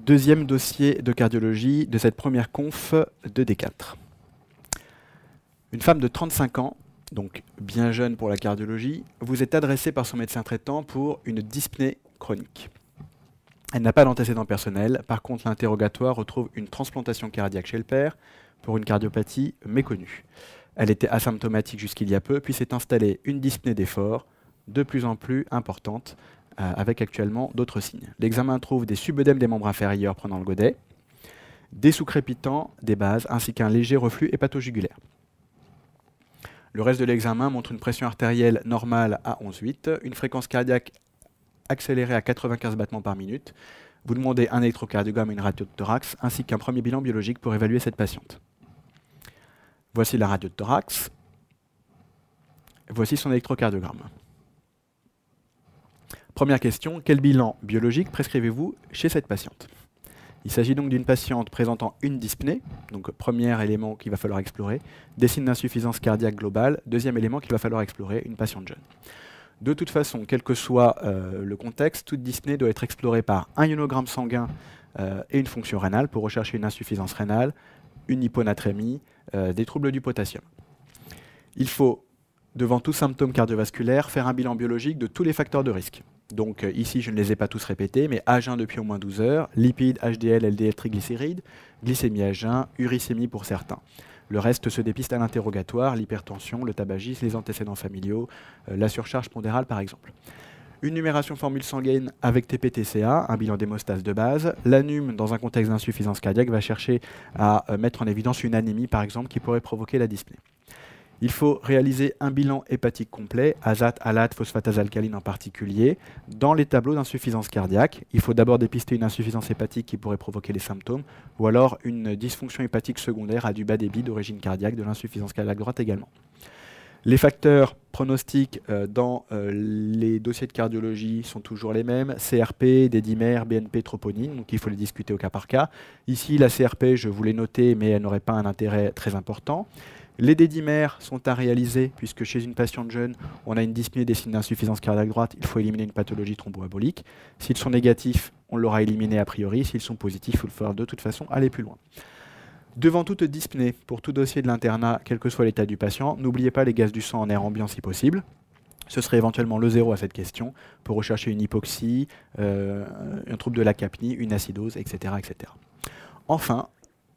Deuxième dossier de cardiologie de cette première conf de D4. Une femme de 35 ans, donc bien jeune pour la cardiologie, vous est adressée par son médecin traitant pour une dyspnée chronique. Elle n'a pas d'antécédent personnel, par contre l'interrogatoire retrouve une transplantation cardiaque chez le père pour une cardiopathie méconnue. Elle était asymptomatique jusqu'il y a peu, puis s'est installée une dyspnée d'effort de plus en plus importante, avec actuellement d'autres signes. L'examen trouve des subœdèmes des membres inférieurs prenant le godet, des sous-crépitants des bases, ainsi qu'un léger reflux hépatojugulaire. Le reste de l'examen montre une pression artérielle normale à 11,8, une fréquence cardiaque accélérée à 95 battements par minute. Vous demandez un électrocardiogramme et une radio de thorax, ainsi qu'un premier bilan biologique pour évaluer cette patiente. Voici la radio de thorax. Voici son électrocardiogramme. Première question, quel bilan biologique prescrivez-vous chez cette patiente? Il s'agit donc d'une patiente présentant une dyspnée, donc premier élément qu'il va falloir explorer, des signes d'insuffisance cardiaque globale, deuxième élément qu'il va falloir explorer, une patiente jeune. De toute façon, quel que soit le contexte, toute dyspnée doit être explorée par un ionogramme sanguin et une fonction rénale pour rechercher une insuffisance rénale, une hyponatrémie, des troubles du potassium. Il faut, devant tout symptôme cardiovasculaire, faire un bilan biologique de tous les facteurs de risque. Donc ici, je ne les ai pas tous répétés, mais à jeun depuis au moins 12 heures, lipides, HDL, LDL, triglycérides, glycémie à jeun, uricémie pour certains. Le reste se dépiste à l'interrogatoire, l'hypertension, le tabagisme, les antécédents familiaux, la surcharge pondérale par exemple. Une numération formule sanguine avec TPTCA, un bilan d'hémostase de base. L'ANUM, dans un contexte d'insuffisance cardiaque, va chercher à mettre en évidence une anémie par exemple qui pourrait provoquer la dyspnée. Il faut réaliser un bilan hépatique complet, azate, alate, phosphatase alcaline en particulier. Dans les tableaux d'insuffisance cardiaque, il faut d'abord dépister une insuffisance hépatique qui pourrait provoquer les symptômes, ou alors une dysfonction hépatique secondaire à du bas débit d'origine cardiaque, de l'insuffisance cardiaque droite également. Les facteurs pronostiques dans les dossiers de cardiologie sont toujours les mêmes. CRP, dédimère, BNP, troponine, donc il faut les discuter au cas par cas. Ici, la CRP, je vous l'ai noté, mais elle n'aurait pas un intérêt très important. Les dédimères sont à réaliser, puisque chez une patiente jeune, on a une dyspnée des signes d'insuffisance cardiaque droite, il faut éliminer une pathologie thromboembolique. S'ils sont négatifs, on l'aura éliminé a priori. S'ils sont positifs, il faudra de toute façon aller plus loin. Devant toute dyspnée, pour tout dossier de l'internat, quel que soit l'état du patient, n'oubliez pas les gaz du sang en air ambiant si possible. Ce serait éventuellement le 0 à cette question, pour rechercher une hypoxie, un trouble de la capnie, une acidose, etc., etc. Enfin,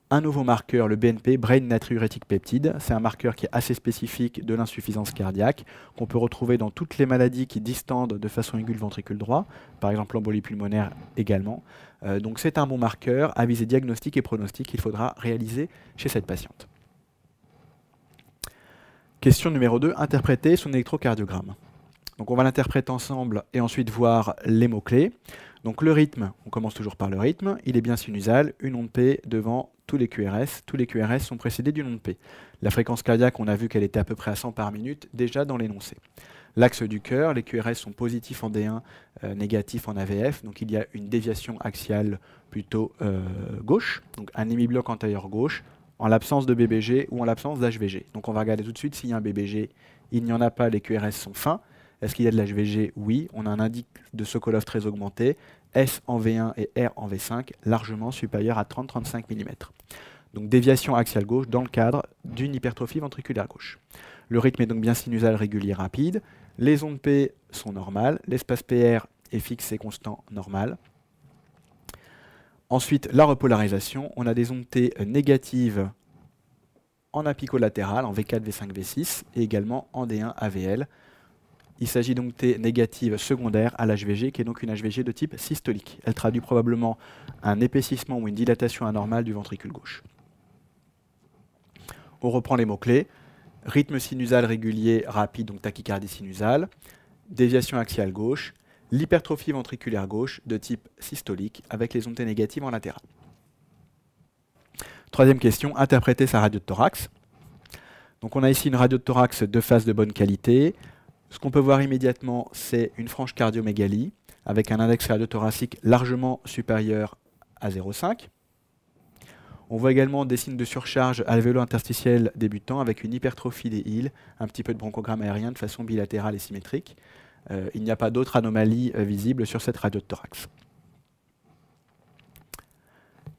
un nouveau marqueur, le BNP, Brain Natriuretic Peptide. C'est un marqueur qui est assez spécifique de l'insuffisance cardiaque, qu'on peut retrouver dans toutes les maladies qui distendent de façon aiguë le ventricule droit, par exemple l'embolie pulmonaire également. Donc c'est un bon marqueur à visée diagnostique et pronostic qu'il faudra réaliser chez cette patiente. Question numéro 2, interpréter son électrocardiogramme. Donc on va l'interpréter ensemble et ensuite voir les mots-clés. Donc le rythme, on commence toujours par le rythme, il est bien sinusal, une onde P devant tous les QRS. Tous les QRS sont précédés d'une onde P. La fréquence cardiaque, on a vu qu'elle était à peu près à 100 par minute déjà dans l'énoncé. L'axe du cœur, les QRS sont positifs en D1, négatifs en AVF, donc il y a une déviation axiale plutôt gauche, donc un hémibloc antérieur gauche, en l'absence de BBG ou en l'absence d'HVG. Donc on va regarder tout de suite s'il y a un BBG, il n'y en a pas, les QRS sont fins. Est-ce qu'il y a de l'HVG? Oui, on a un indice de Sokolov très augmenté, S en V1 et R en V5, largement supérieur à 30-35 mm. Donc déviation axiale gauche dans le cadre d'une hypertrophie ventriculaire gauche. Le rythme est donc bien sinusal, régulier, rapide. Les ondes P sont normales, l'espace PR est fixe et constant, normal. Ensuite, la repolarisation, on a des ondes T négatives en apicolatéral, en V4, V5, V6, et également en D1, AVL. Il s'agit donc T négative secondaire à l'HVG, qui est donc une HVG de type systolique. Elle traduit probablement un épaississement ou une dilatation anormale du ventricule gauche. On reprend les mots-clés. Rythme sinusal régulier, rapide, donc tachycardie sinusale. Déviation axiale gauche. L'hypertrophie ventriculaire gauche de type systolique, avec les ondes T négatives en latéral. Troisième question, interpréter sa radio de thorax. Donc on a ici une radio de thorax de phase de bonne qualité. Ce qu'on peut voir immédiatement, c'est une franche cardiomégalie avec un index cardiothoracique largement supérieur à 0,5. On voit également des signes de surcharge alvéolo-interstitielle débutant avec une hypertrophie des îles, un petit peu de bronchogramme aérien de façon bilatérale et symétrique. Il n'y a pas d'autres anomalies visibles sur cette radio de thorax.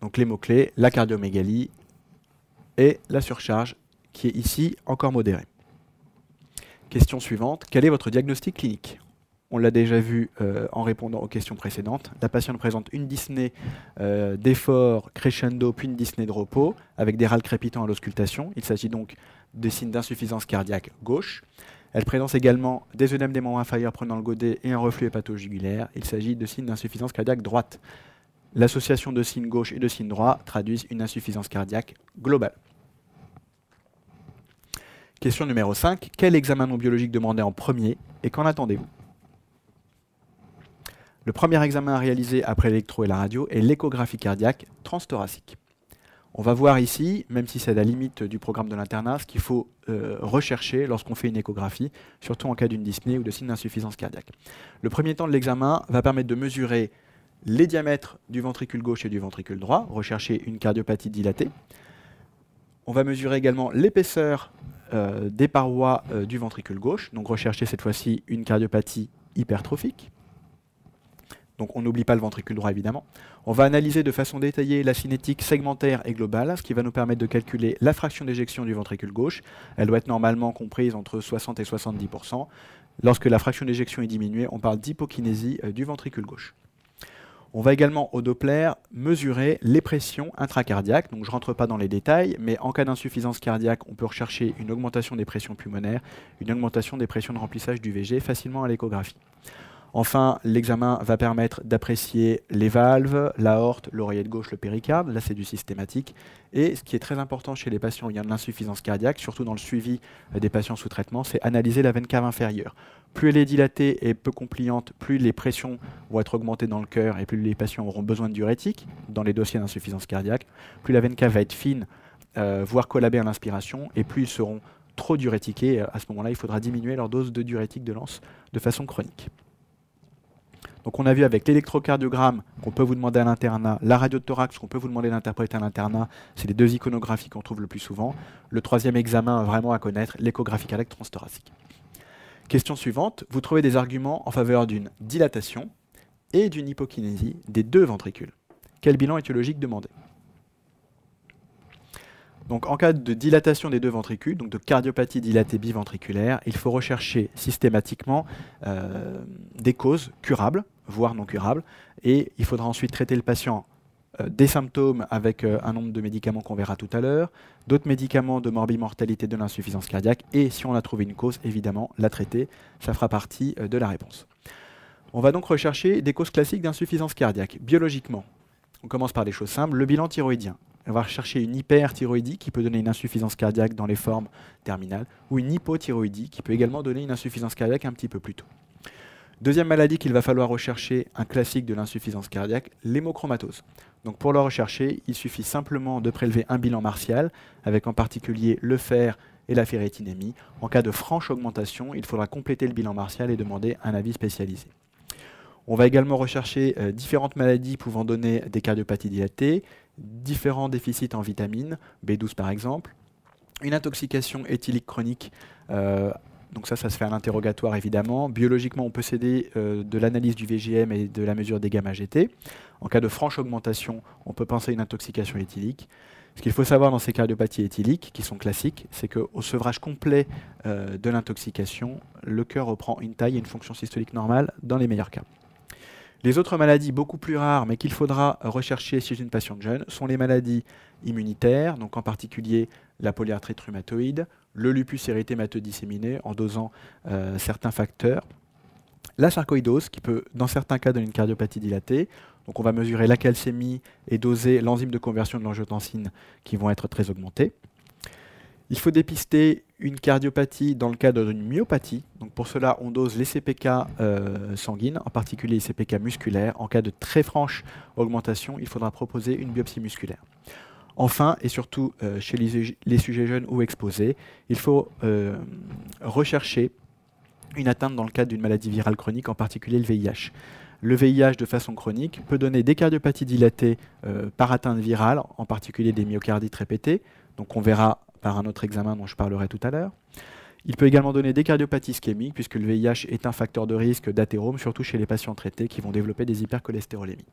Donc les mots-clés, la cardiomégalie et la surcharge, qui est ici encore modérée. Question suivante, quel est votre diagnostic clinique? On l'a déjà vu en répondant aux questions précédentes. La patiente présente une dyspnée d'effort crescendo, puis une dyspnée de repos, avec des râles crépitants à l'auscultation. Il s'agit donc de signes d'insuffisance cardiaque gauche. Elle présente également des œdèmes des membres inférieurs prenant le godet et un reflux hépatojugulaire. Il s'agit de signes d'insuffisance cardiaque droite. L'association de signes gauche et de signes droit traduisent une insuffisance cardiaque globale. Question numéro 5. Quel examen non biologique demandé en premier et qu'en attendez-vous? Le premier examen à réaliser après l'électro et la radio est l'échographie cardiaque transthoracique. On va voir ici, même si c'est à la limite du programme de l'internat, ce qu'il faut rechercher lorsqu'on fait une échographie, surtout en cas d'une dyspnée ou de signe d'insuffisance cardiaque. Le premier temps de l'examen va permettre de mesurer les diamètres du ventricule gauche et du ventricule droit, rechercher une cardiopathie dilatée. On va mesurer également l'épaisseur des parois du ventricule gauche, donc rechercher cette fois-ci une cardiopathie hypertrophique. Donc on n'oublie pas le ventricule droit évidemment. On va analyser de façon détaillée la cinétique segmentaire et globale, ce qui va nous permettre de calculer la fraction d'éjection du ventricule gauche. Elle doit être normalement comprise entre 60 et 70%. Lorsque la fraction d'éjection est diminuée, on parle d'hypokinésie du ventricule gauche. On va également au Doppler mesurer les pressions intracardiaques. Donc je ne rentre pas dans les détails, mais en cas d'insuffisance cardiaque, on peut rechercher une augmentation des pressions pulmonaires, une augmentation des pressions de remplissage du VG facilement à l'échographie. Enfin, l'examen va permettre d'apprécier les valves, l'aorte, l'oreillette gauche, le péricarde. Là, c'est du systématique. Et ce qui est très important chez les patients où il y a de l'insuffisance cardiaque, surtout dans le suivi des patients sous traitement, c'est analyser la veine cave inférieure. Plus elle est dilatée et peu compliante, plus les pressions vont être augmentées dans le cœur et plus les patients auront besoin de diurétiques dans les dossiers d'insuffisance cardiaque. Plus la veine cave va être fine, voire collabée à l'inspiration, et plus ils seront trop diurétiqués. À ce moment-là, il faudra diminuer leur dose de diurétique de l'anse de façon chronique. Donc on a vu avec l'électrocardiogramme qu'on peut vous demander à l'internat, la radio de thorax qu'on peut vous demander d'interpréter à l'internat, c'est les deux iconographies qu'on trouve le plus souvent. Le troisième examen vraiment à connaître, l'échographie cardiaque transthoracique. Question suivante, vous trouvez des arguments en faveur d'une dilatation et d'une hypokinésie des deux ventricules. Quel bilan étiologique demandé? Donc en cas de dilatation des deux ventricules, donc de cardiopathie dilatée biventriculaire, il faut rechercher systématiquement des causes curables, voire non curables, et il faudra ensuite traiter le patient des symptômes avec un nombre de médicaments qu'on verra tout à l'heure, d'autres médicaments de morbimortalité de l'insuffisance cardiaque, et si on a trouvé une cause, évidemment, la traiter, ça fera partie de la réponse. On va donc rechercher des causes classiques d'insuffisance cardiaque. Biologiquement, on commence par des choses simples, le bilan thyroïdien. On va rechercher une hyperthyroïdie qui peut donner une insuffisance cardiaque dans les formes terminales, ou une hypothyroïdie qui peut également donner une insuffisance cardiaque un petit peu plus tôt. Deuxième maladie qu'il va falloir rechercher, un classique de l'insuffisance cardiaque, l'hémochromatose. Donc pour le rechercher, il suffit simplement de prélever un bilan martial, avec en particulier le fer et la ferritinémie. En cas de franche augmentation, il faudra compléter le bilan martial et demander un avis spécialisé. On va également rechercher différentes maladies pouvant donner des cardiopathies dilatées, différents déficits en vitamines, B12 par exemple, une intoxication éthylique chronique, donc ça se fait à l'interrogatoire évidemment. Biologiquement, on peut s'aider de l'analyse du VGM et de la mesure des gamma-GT. En cas de franche augmentation, on peut penser à une intoxication éthylique. Ce qu'il faut savoir dans ces cardiopathies éthyliques, qui sont classiques, c'est qu'au sevrage complet de l'intoxication, le cœur reprend une taille et une fonction systolique normale dans les meilleurs cas. Les autres maladies beaucoup plus rares, mais qu'il faudra rechercher chez une patiente jeune, sont les maladies immunitaires, donc en particulier la polyarthrite rhumatoïde, le lupus érythémateux disséminé en dosant certains facteurs, la sarcoïdose qui peut dans certains cas donner une cardiopathie dilatée, donc on va mesurer la calcémie et doser l'enzyme de conversion de l'angiotensine qui vont être très augmentées. Il faut dépister une cardiopathie dans le cadre d'une myopathie. Donc pour cela, on dose les CPK sanguines, en particulier les CPK musculaires. En cas de très franche augmentation, il faudra proposer une biopsie musculaire. Enfin, et surtout chez les sujets jeunes ou exposés, il faut rechercher une atteinte dans le cadre d'une maladie virale chronique, en particulier le VIH. Le VIH de façon chronique peut donner des cardiopathies dilatées par atteinte virale, en particulier des myocardites répétées. Donc on verra par un autre examen dont je parlerai tout à l'heure. Il peut également donner des cardiopathies ischémiques, puisque le VIH est un facteur de risque d'athérome, surtout chez les patients traités qui vont développer des hypercholestérolémies.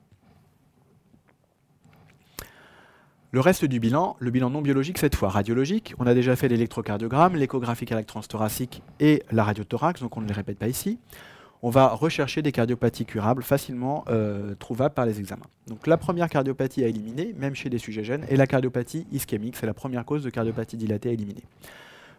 Le reste du bilan, le bilan non biologique cette fois, radiologique, on a déjà fait l'électrocardiogramme, l'échographie cardiaque transthoracique et la radiothorax, donc on ne les répète pas ici. On va rechercher des cardiopathies curables facilement trouvables par les examens. Donc la première cardiopathie à éliminer, même chez des sujets jeunes, est la cardiopathie ischémique, c'est la première cause de cardiopathie dilatée à éliminer.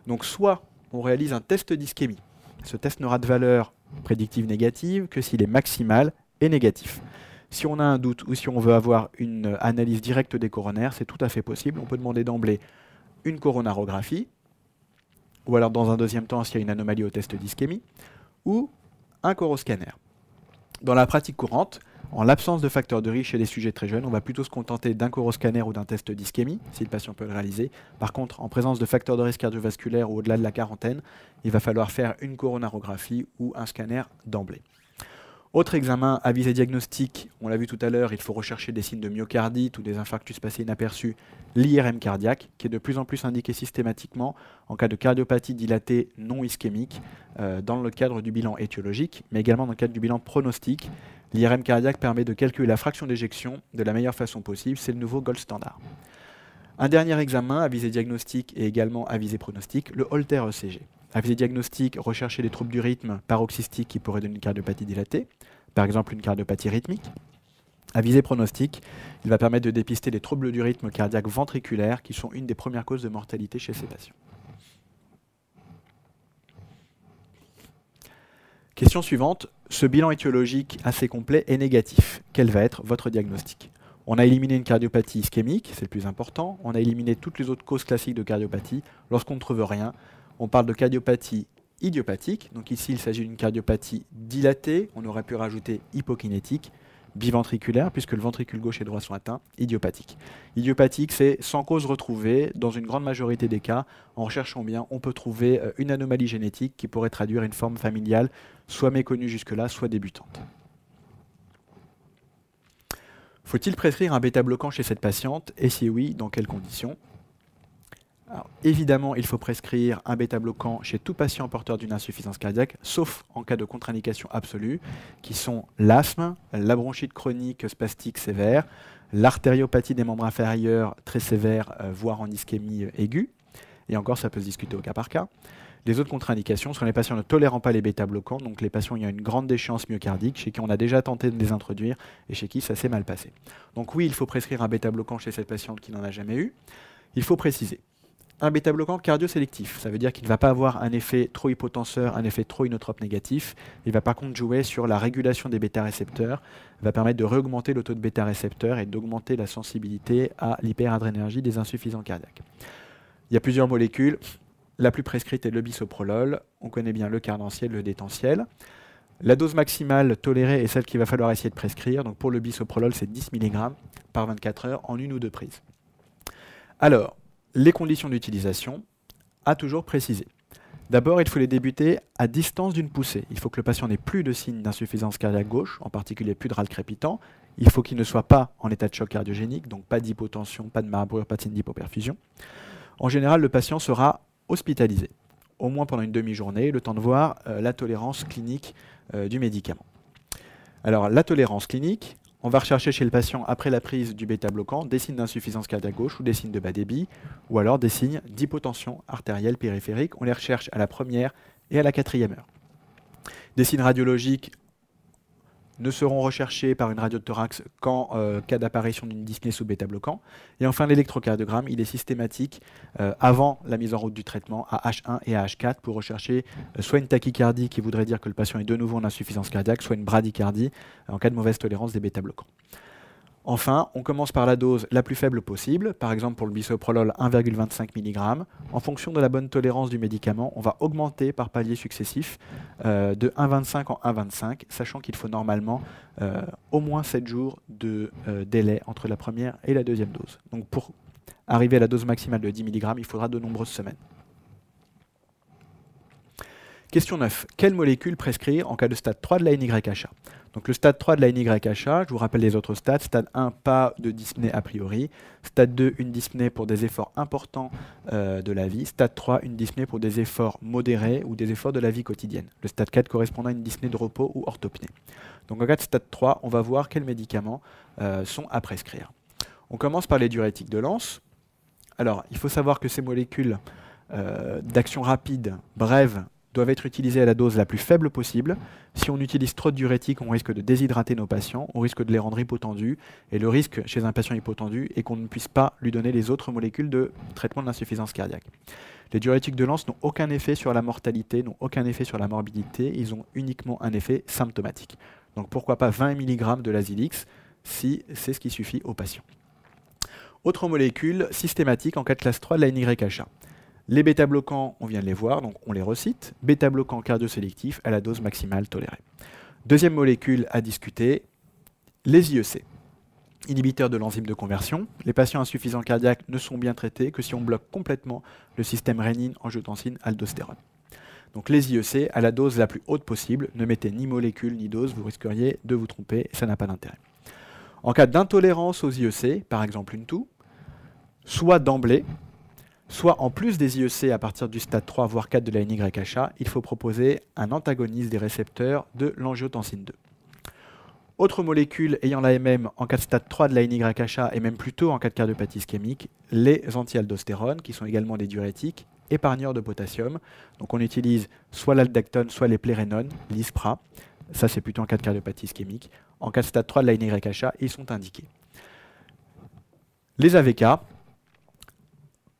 Donc soit on réalise un test d'ischémie, ce test n'aura de valeur prédictive négative que s'il est maximal et négatif. Si on a un doute ou si on veut avoir une analyse directe des coronaires, c'est tout à fait possible. On peut demander d'emblée une coronarographie, ou alors dans un deuxième temps s'il y a une anomalie au test d'ischémie, ou un coroscanner. Dans la pratique courante, en l'absence de facteurs de risque chez les sujets très jeunes, on va plutôt se contenter d'un coroscanner ou d'un test d'ischémie, si le patient peut le réaliser. Par contre, en présence de facteurs de risque cardiovasculaire ou au-delà de la quarantaine, il va falloir faire une coronarographie ou un scanner d'emblée. Autre examen à visée diagnostique, on l'a vu tout à l'heure, il faut rechercher des signes de myocardite ou des infarctus passés inaperçus, l'IRM cardiaque, qui est de plus en plus indiqué systématiquement en cas de cardiopathie dilatée non ischémique, dans le cadre du bilan étiologique, mais également dans le cadre du bilan pronostique. L'IRM cardiaque permet de calculer la fraction d'éjection de la meilleure façon possible, c'est le nouveau gold standard. Un dernier examen à visée diagnostique et également à visée pronostique, le Holter ECG. À visée diagnostique, rechercher les troubles du rythme paroxystiques qui pourraient donner une cardiopathie dilatée, par exemple une cardiopathie rythmique. À visée pronostique, il va permettre de dépister les troubles du rythme cardiaque ventriculaire qui sont une des premières causes de mortalité chez ces patients. Question suivante, ce bilan étiologique assez complet est négatif. Quel va être votre diagnostic? On a éliminé une cardiopathie ischémique, c'est le plus important. On a éliminé toutes les autres causes classiques de cardiopathie. Lorsqu'on ne trouve rien, on parle de cardiopathie idiopathique. Donc ici, il s'agit d'une cardiopathie dilatée. On aurait pu rajouter hypokinétique, biventriculaire, puisque le ventricule gauche et droit sont atteints, idiopathique. Idiopathique, c'est sans cause retrouvée. Dans une grande majorité des cas, en recherchant bien, on peut trouver une anomalie génétique qui pourrait traduire une forme familiale, soit méconnue jusque-là, soit débutante. Faut-il prescrire un bêta-bloquant chez cette patiente? Et si oui, dans quelles conditions? Alors, évidemment, il faut prescrire un bêta-bloquant chez tout patient porteur d'une insuffisance cardiaque, sauf en cas de contre-indication absolue, qui sont l'asthme, la bronchite chronique spastique sévère, l'artériopathie des membres inférieurs très sévère, voire en ischémie aiguë, et encore ça peut se discuter au cas par cas. Les autres contre-indications sont les patients ne tolérant pas les bêta-bloquants, donc les patients ayant une grande déchéance myocardique, chez qui on a déjà tenté de les introduire et chez qui ça s'est mal passé. Donc oui, il faut prescrire un bêta-bloquant chez cette patiente qui n'en a jamais eu. Il faut préciser, un bêta-bloquant cardiosélectif, ça veut dire qu'il ne va pas avoir un effet trop hypotenseur, un effet trop inotrope négatif. Il va par contre jouer sur la régulation des bêta-récepteurs, va permettre de réaugmenter le taux de bêta-récepteurs et d'augmenter la sensibilité à l'hyperadrénergie des insuffisants cardiaques. Il y a plusieurs molécules. La plus prescrite est le bisoprolol. On connaît bien le cardanciel, le détentiel. La dose maximale tolérée est celle qu'il va falloir essayer de prescrire. Donc pour le bisoprolol, c'est 10 mg par 24 heures en une ou deux prises. Alors, les conditions d'utilisation, à toujours préciser. D'abord, il faut les débuter à distance d'une poussée. Il faut que le patient n'ait plus de signes d'insuffisance cardiaque gauche, en particulier plus de râle crépitant. Il faut qu'il ne soit pas en état de choc cardiogénique, donc pas d'hypotension, pas de marbrure, pas de signe d'hypoperfusion. En général, le patient sera hospitalisé, au moins pendant une demi-journée, le temps de voir la tolérance clinique du médicament. Alors, la tolérance clinique, on va rechercher chez le patient, après la prise du bêta-bloquant, des signes d'insuffisance cardiaque gauche ou des signes de bas débit, ou alors des signes d'hypotension artérielle périphérique. On les recherche à la première et à la 4e heure. Des signes radiologiques ne seront recherchés par une radiothorax qu'en cas d'apparition d'une dyspnée sous bêta-bloquant. Et enfin, l'électrocardiogramme, il est systématique avant la mise en route du traitement à H1 et à H4 pour rechercher soit une tachycardie qui voudrait dire que le patient est de nouveau en insuffisance cardiaque, soit une bradycardie en cas de mauvaise tolérance des bêta-bloquants. Enfin, on commence par la dose la plus faible possible, par exemple pour le bisoprolol 1,25 mg. En fonction de la bonne tolérance du médicament, on va augmenter par paliers successifs de 1,25 en 1,25, sachant qu'il faut normalement au moins 7 jours de délai entre la première et la deuxième dose. Donc pour arriver à la dose maximale de 10 mg, il faudra de nombreuses semaines. Question 9. Quelle molécule prescrire en cas de stade 3 de la NYHA? Donc le stade 3 de la NYHA, je vous rappelle les autres stades. Stade 1, pas de dyspnée a priori. Stade 2, une dyspnée pour des efforts importants de la vie. Stade 3, une dyspnée pour des efforts modérés ou des efforts de la vie quotidienne. Le stade 4 correspondant à une dyspnée de repos ou orthopnée. Donc en cas de stade 3, on va voir quels médicaments sont à prescrire. On commence par les diurétiques de Lens. Alors, il faut savoir que ces molécules d'action rapide, brève, doivent être utilisées à la dose la plus faible possible. Si on utilise trop de diurétiques, on risque de déshydrater nos patients, on risque de les rendre hypotendus, et le risque chez un patient hypotendu est qu'on ne puisse pas lui donner les autres molécules de traitement de l'insuffisance cardiaque. Les diurétiques de Lens n'ont aucun effet sur la mortalité, n'ont aucun effet sur la morbidité, ils ont uniquement un effet symptomatique. Donc pourquoi pas 20 mg de Lasix si c'est ce qui suffit aux patients. Autre molécule systématique en cas de classe 3 de la NYHA. Les bêta-bloquants, on vient de les voir, donc on les recite. Bêta-bloquants cardiosélectifs à la dose maximale tolérée. Deuxième molécule à discuter, les IEC. Inhibiteurs de l'enzyme de conversion. Les patients insuffisants cardiaques ne sont bien traités que si on bloque complètement le système rénine-angiotensine-aldostérone. Donc les IEC à la dose la plus haute possible. Ne mettez ni molécule ni dose, vous risqueriez de vous tromper, ça n'a pas d'intérêt. En cas d'intolérance aux IEC, par exemple une toux, soit d'emblée, soit en plus des IEC à partir du stade 3 voire 4 de la NYHA, il faut proposer un antagoniste des récepteurs de l'angiotensine 2. Autre molécule ayant l'AMM en cas de stade 3 de la NYHA et même plus tôt en cas de cardiopathie ischémique, les anti-aldostérones qui sont également des diurétiques, épargneurs de potassium. Donc on utilise soit l'aldactone, soit les plérénones, l'ISPRA. Ça c'est plutôt en cas de cardiopathie ischémique. En cas de stade 3 de la NYHA, ils sont indiqués. Les AVK,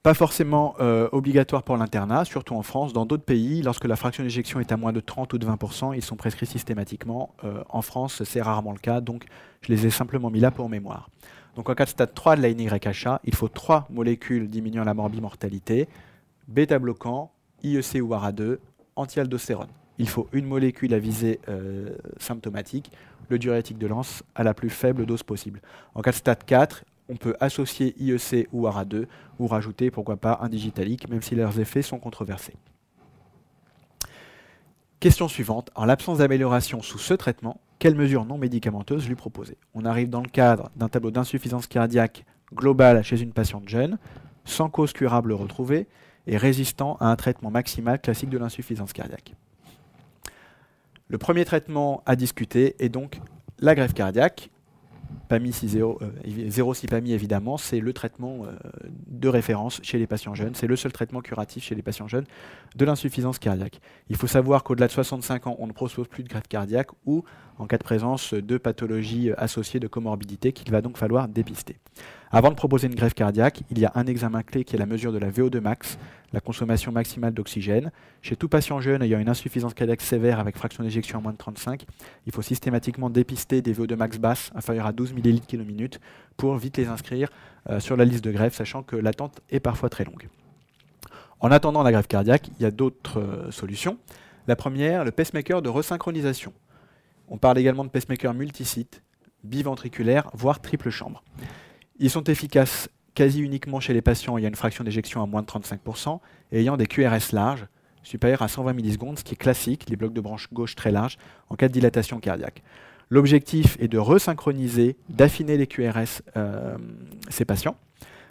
pas forcément obligatoire pour l'internat, surtout en France. Dans d'autres pays, lorsque la fraction d'éjection est à moins de 30 ou de 20%, ils sont prescrits systématiquement. En France, c'est rarement le cas, donc je les ai simplement mis là pour mémoire. Donc en cas de stade 3 de la NYHA, il faut 3 molécules diminuant la morbimortalité, bêta-bloquant, IEC ou ARA2, anti-aldostérone. Il faut une molécule à visée symptomatique, le diurétique de Lens, à la plus faible dose possible. En cas de stade 4, on peut associer IEC ou ARA2 ou rajouter, pourquoi pas, un digitalique, même si leurs effets sont controversés. Question suivante. En l'absence d'amélioration sous ce traitement, quelles mesures non médicamenteuses lui proposer? On arrive dans le cadre d'un tableau d'insuffisance cardiaque globale chez une patiente jeune, sans cause curable retrouvée et résistant à un traitement maximal classique de l'insuffisance cardiaque. Le premier traitement à discuter est donc la greffe cardiaque. PAMI 0,6 PAMI évidemment, c'est le traitement de référence chez les patients jeunes. C'est le seul traitement curatif chez les patients jeunes de l'insuffisance cardiaque. Il faut savoir qu'au-delà de 65 ans, on ne propose plus de greffe cardiaque ou en cas de présence de pathologies associées de comorbidité qu'il va donc falloir dépister. Avant de proposer une greffe cardiaque, il y a un examen clé qui est la mesure de la VO2 max, la consommation maximale d'oxygène. Chez tout patient jeune ayant une insuffisance cardiaque sévère avec fraction d'éjection à moins de 35, il faut systématiquement dépister des VO2 max basses inférieures à 12 ml/min pour vite les inscrire sur la liste de greffe, sachant que l'attente est parfois très longue. En attendant la greffe cardiaque, il y a d'autres solutions. La première, le pacemaker de resynchronisation. On parle également de pacemaker multisite, biventriculaire, voire triple chambre. Ils sont efficaces quasi uniquement chez les patients ayant une fraction d'éjection à moins de 35% et ayant des QRS larges, supérieurs à 120 millisecondes, ce qui est classique, les blocs de branche gauche très larges, en cas de dilatation cardiaque. L'objectif est de resynchroniser, d'affiner les QRS ces patients,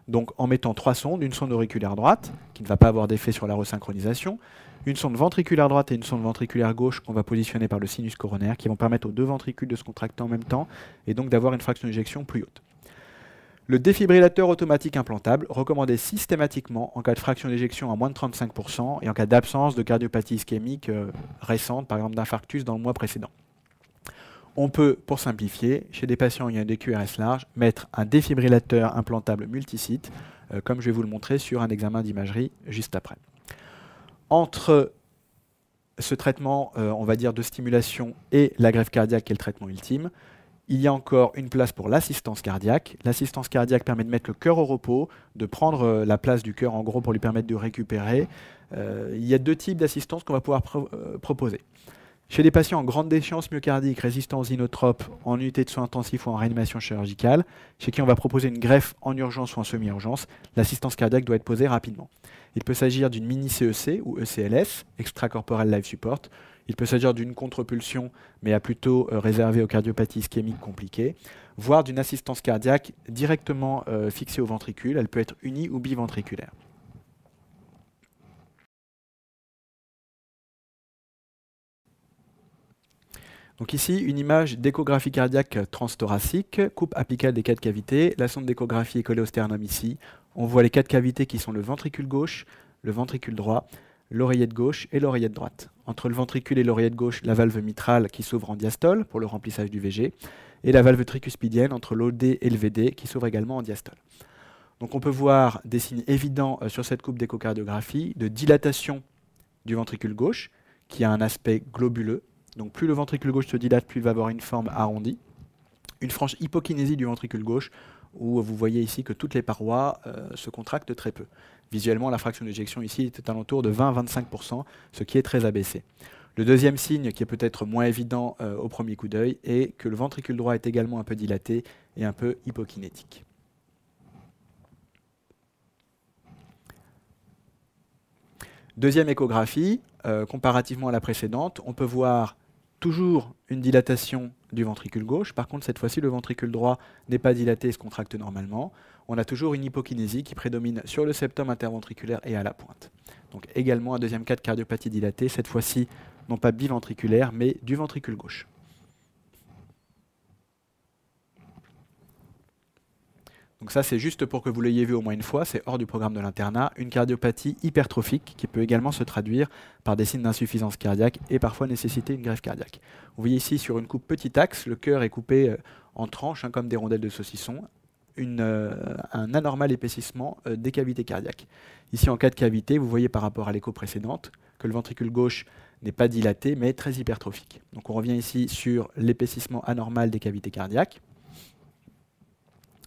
donc en mettant 3 sondes, une sonde auriculaire droite, qui ne va pas avoir d'effet sur la resynchronisation, une sonde ventriculaire droite et une sonde ventriculaire gauche qu'on va positionner par le sinus coronaire, qui vont permettre aux deux ventricules de se contracter en même temps, et donc d'avoir une fraction d'éjection plus haute. Le défibrillateur automatique implantable, recommandé systématiquement en cas de fraction d'éjection à moins de 35% et en cas d'absence de cardiopathie ischémique récente, par exemple d'infarctus dans le mois précédent. On peut, pour simplifier, chez des patients ayant des QRS larges, mettre un défibrillateur implantable multisite, comme je vais vous le montrer sur un examen d'imagerie juste après. Entre ce traitement, on va dire, de stimulation et la greffe cardiaque, qui est le traitement ultime, il y a encore une place pour l'assistance cardiaque. L'assistance cardiaque permet de mettre le cœur au repos, de prendre la place du cœur en gros pour lui permettre de récupérer. Il y a deux types d'assistance qu'on va pouvoir proposer. Chez les patients en grande déchéance myocardique, résistants aux inotropes, en unité de soins intensifs ou en réanimation chirurgicale, chez qui on va proposer une greffe en urgence ou en semi-urgence, l'assistance cardiaque doit être posée rapidement. Il peut s'agir d'une mini-CEC ou ECLS, extracorporel life support. Il peut s'agir d'une contre-pulsion, mais à plutôt réservée aux cardiopathies ischémiques compliquées, voire d'une assistance cardiaque directement fixée au ventricule. Elle peut être uni- ou biventriculaire. Donc ici, une image d'échographie cardiaque transthoracique, coupe apicale des 4 cavités. La sonde d'échographie est collée au sternum ici. On voit les 4 cavités qui sont le ventricule gauche, le ventricule droit, l'oreillette gauche et l'oreillette droite. Entre le ventricule et l'oreillette gauche, la valve mitrale qui s'ouvre en diastole pour le remplissage du VG, et la valve tricuspidienne entre l'OD et le VD qui s'ouvre également en diastole. Donc on peut voir des signes évidents sur cette coupe d'échocardiographie de dilatation du ventricule gauche, qui a un aspect globuleux. Donc plus le ventricule gauche se dilate, plus il va avoir une forme arrondie. Une franche hypokinésie du ventricule gauche, où vous voyez ici que toutes les parois se contractent très peu. Visuellement, la fraction d'éjection ici est à l'entour de 20-25%, ce qui est très abaissé. Le deuxième signe, qui est peut-être moins évident au premier coup d'œil, est que le ventricule droit est également un peu dilaté et un peu hypokinétique. Deuxième échographie, comparativement à la précédente, on peut voir toujours une dilatation du ventricule gauche. Par contre, cette fois-ci, le ventricule droit n'est pas dilaté et se contracte normalement. On a toujours une hypokinésie qui prédomine sur le septum interventriculaire et à la pointe. Donc également un deuxième cas de cardiopathie dilatée, cette fois-ci non pas biventriculaire, mais du ventricule gauche. Donc ça, c'est juste pour que vous l'ayez vu au moins une fois, c'est hors du programme de l'internat, une cardiopathie hypertrophique qui peut également se traduire par des signes d'insuffisance cardiaque et parfois nécessiter une greffe cardiaque. Vous voyez ici sur une coupe petit axe, le cœur est coupé en tranches, comme des rondelles de saucisson, un anormal épaississement des cavités cardiaques. Ici, en cas de cavité, vous voyez par rapport à l'écho précédente que le ventricule gauche n'est pas dilaté, mais très hypertrophique. Donc on revient ici sur l'épaississement anormal des cavités cardiaques.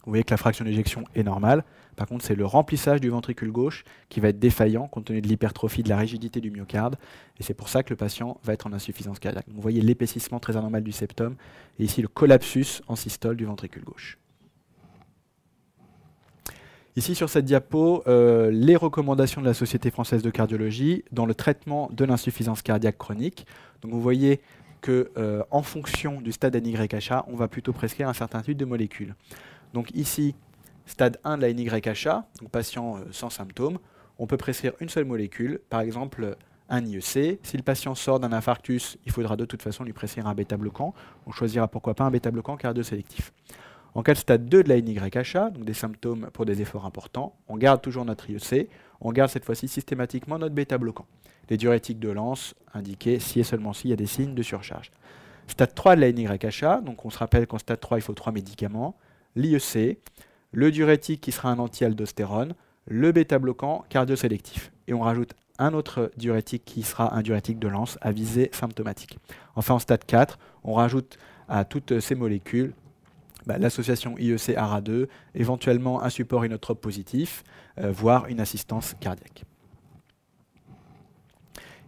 Vous voyez que la fraction d'éjection est normale. Par contre, c'est le remplissage du ventricule gauche qui va être défaillant compte tenu de l'hypertrophie, de la rigidité du myocarde. Et c'est pour ça que le patient va être en insuffisance cardiaque. Donc, vous voyez l'épaississement très anormal du septum et ici le collapsus en systole du ventricule gauche. Ici sur cette diapo, les recommandations de la Société française de cardiologie dans le traitement de l'insuffisance cardiaque chronique. Donc vous voyez que en fonction du stade NYHA, on va plutôt prescrire un certain type de molécules. Donc ici, stade 1 de la NYHA, donc patient sans symptômes, on peut prescrire une seule molécule, par exemple un IEC. Si le patient sort d'un infarctus, il faudra de toute façon lui prescrire un bêta-bloquant. On choisira pourquoi pas un bêta-bloquant cardio-sélectif. En cas de stade 2 de la NYHA, donc des symptômes pour des efforts importants, on garde toujours notre IEC, on garde cette fois-ci systématiquement notre bêta-bloquant. Les diurétiques de Lance indiqués si et seulement s'il y a des signes de surcharge. Stade 3 de la NYHA, donc on se rappelle qu'en stade 3 il faut 3 médicaments. L'IEC, le diurétique qui sera un anti-aldostérone, le bêta-bloquant cardio-sélectif. Et on rajoute un autre diurétique qui sera un diurétique de Lance à visée symptomatique. Enfin, en stade 4, on rajoute à toutes ces molécules l'association IEC-ARA2, éventuellement un support inotrope positif, voire une assistance cardiaque.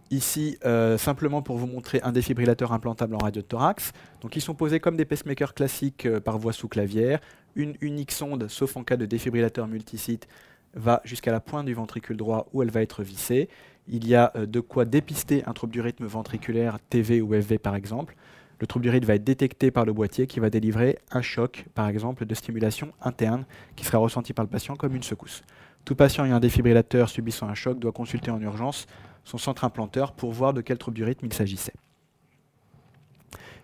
Ici, simplement pour vous montrer un défibrillateur implantable en radiothorax. Donc, ils sont posés comme des pacemakers classiques par voie sous-clavière. Une unique sonde, sauf en cas de défibrillateur multisite, va jusqu'à la pointe du ventricule droit où elle va être vissée. Il y a de quoi dépister un trouble du rythme ventriculaire, TV ou FV par exemple. Le trouble du rythme va être détecté par le boîtier qui va délivrer un choc, par exemple, de stimulation interne qui sera ressenti par le patient comme une secousse. Tout patient ayant un défibrillateur subissant un choc doit consulter en urgence son centre implanteur pour voir de quel trouble du rythme il s'agissait.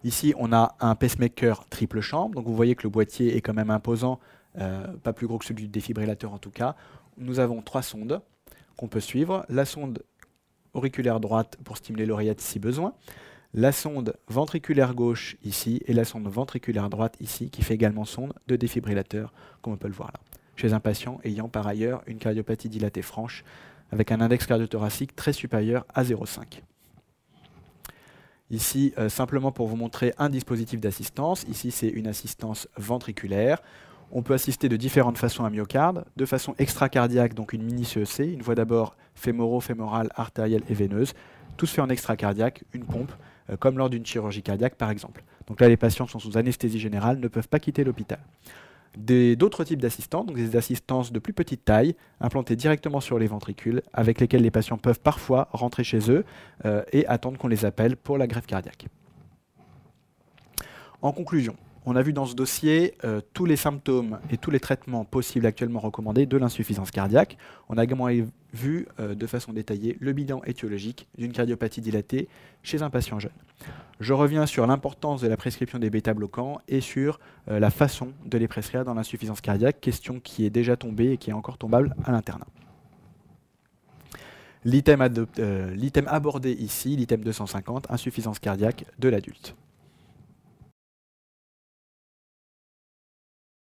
Ici, on a un pacemaker triple chambre, donc vous voyez que le boîtier est quand même imposant, pas plus gros que celui du défibrillateur en tout cas. Nous avons 3 sondes qu'on peut suivre. La sonde auriculaire droite pour stimuler l'oreillette si besoin, la sonde ventriculaire gauche ici et la sonde ventriculaire droite ici qui fait également sonde de défibrillateur, comme on peut le voir là, chez un patient ayant par ailleurs une cardiopathie dilatée franche avec un index cardiothoracique très supérieur à 0,5. Ici, simplement pour vous montrer un dispositif d'assistance. Ici, c'est une assistance ventriculaire. On peut assister de différentes façons à myocarde, de façon extracardiaque, donc une mini CEC, une voie d'abord fémoro-fémorale, artérielle et veineuse. Tout se fait en extracardiaque, une pompe, comme lors d'une chirurgie cardiaque par exemple. Donc là, les patients sont sous anesthésie générale, ne peuvent pas quitter l'hôpital. D'autres types d'assistants, donc des assistances de plus petite taille, implantées directement sur les ventricules, avec lesquelles les patients peuvent parfois rentrer chez eux et attendre qu'on les appelle pour la greffe cardiaque. En conclusion, On a vu dans ce dossier tous les symptômes et tous les traitements possibles actuellement recommandés de l'insuffisance cardiaque. On a également vu de façon détaillée le bilan étiologique d'une cardiopathie dilatée chez un patient jeune. Je reviens sur l'importance de la prescription des bêta-bloquants et sur la façon de les prescrire dans l'insuffisance cardiaque, question qui est déjà tombée et qui est encore tombable à l'internat. L'item abordé ici, l'item 250, insuffisance cardiaque de l'adulte.